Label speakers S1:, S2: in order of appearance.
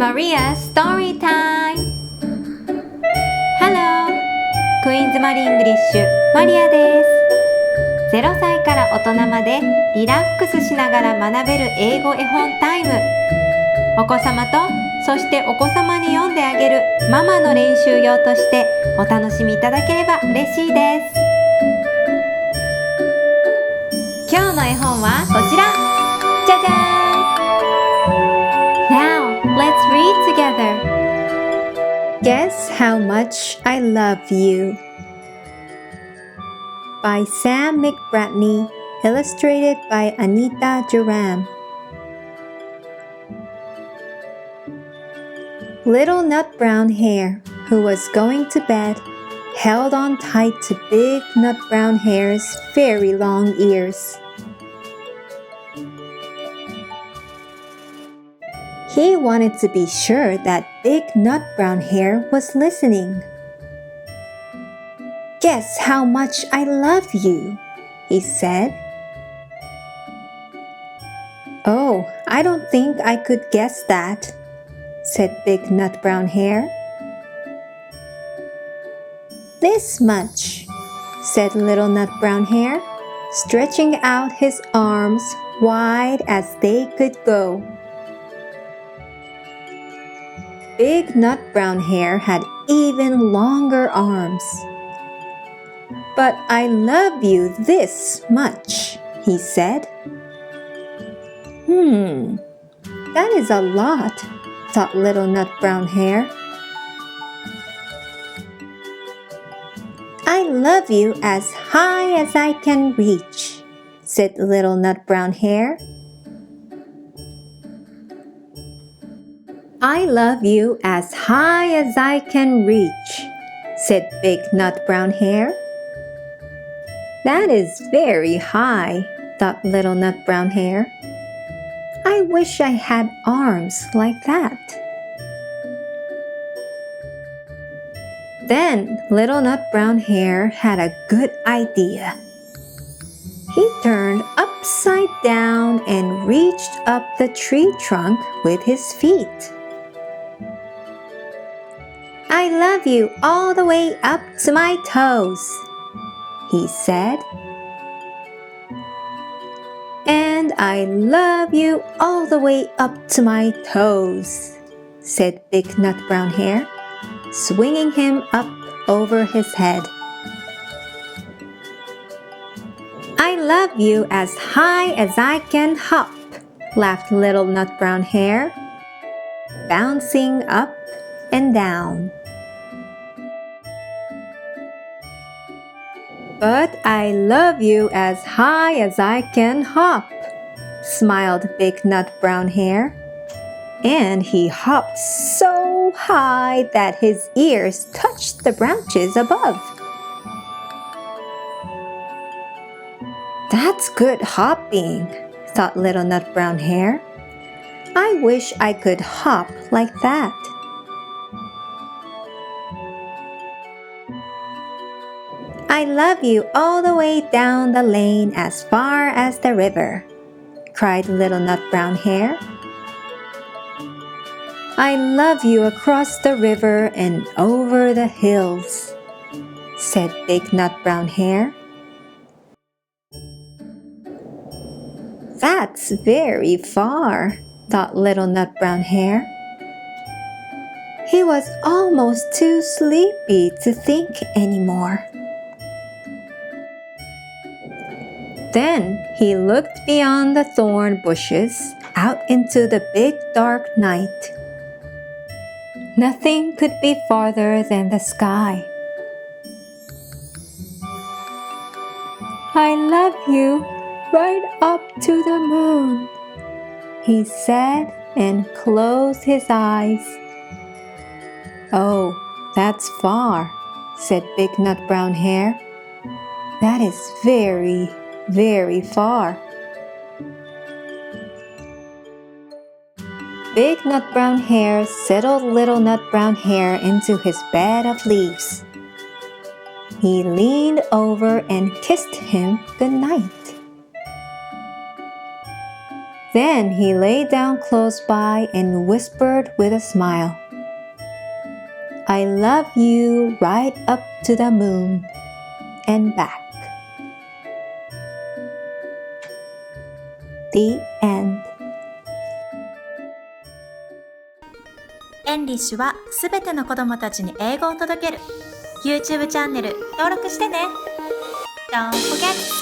S1: Maria's Story Time! Hello! クイーンズマリーングリッシュマリアです。0歳から大人までリラックスしながら学べる英語絵本タイム。お子様とそしてお子様に読んであげるママの練習用としてお楽しみいただければ嬉しいです。今日の絵本はこちら。じゃじゃーん！ Now, let's read together. Guess How Much I Love You by Sam McBratney, illustrated by Anita Duran. Little Nut Brown Hare, who was going to bed, held on tight to Big Nut Brown Hare's very long ears. He wanted to be sure that Big Nut Brown Hare was listening. "Guess how much I love you," he said. "Oh, I don't think I could guess that," said Big Nut Brown Hare. "This much," said Little Nut Brown Hare, stretching out his arms wide as they could go. Big Nut Brown Hare had even longer arms. "But I love you this much," he said. That is a lot," thought Little Nut Brown Hare. "I love you as high as I can reach," said Little Nut Brown Hare. "I love you as high as I can reach," said Big Nut Brown Hare. "That is very high," thought Little Nut Brown Hare. "I wish I had arms like that." Then Little Nut Brown Hare had a good idea. He turned upside down and reached up the tree trunk with his feet. "I love you all the way up to my toes," he said. "And I love you all the way up to my toes," said Big Nut Brown Hare, swinging him up over his head. "I love you as high as I can hop," laughed Little Nut Brown Hare, bouncing up and down. "But I love you as high as I can hop," smiled Big Nut Brown Hare, and he hopped so high that his ears touched the branches above. "That's good hopping," thought Little Nut Brown Hare. "I wish I could hop like that." "I love you all the way down the lane as far as the river," cried Little Nut Brown Hare. "I love you across the river and over the hills," said Big Nut Brown Hare. "That's very far," thought Little Nut Brown Hare. He was almost too sleepy to think anymore. Then he looked beyond the thorn bushes out into the big dark night. Nothing could be farther than the sky. "I love you right up to the moon," he said and closed his eyes. "Oh, that's far," said Big Nut Brown Hare. "That is very, very far." Big Nut Brown Hare settled Little Nut Brown Hare into his bed of leaves. He leaned over and kissed him good night. Then he lay down close by and whispered with a smile, I love you right up to the moon and back. The end.
S2: エンリッシュはすべての子供たちに英語を届ける YouTube チャンネル登録してね。Don't forget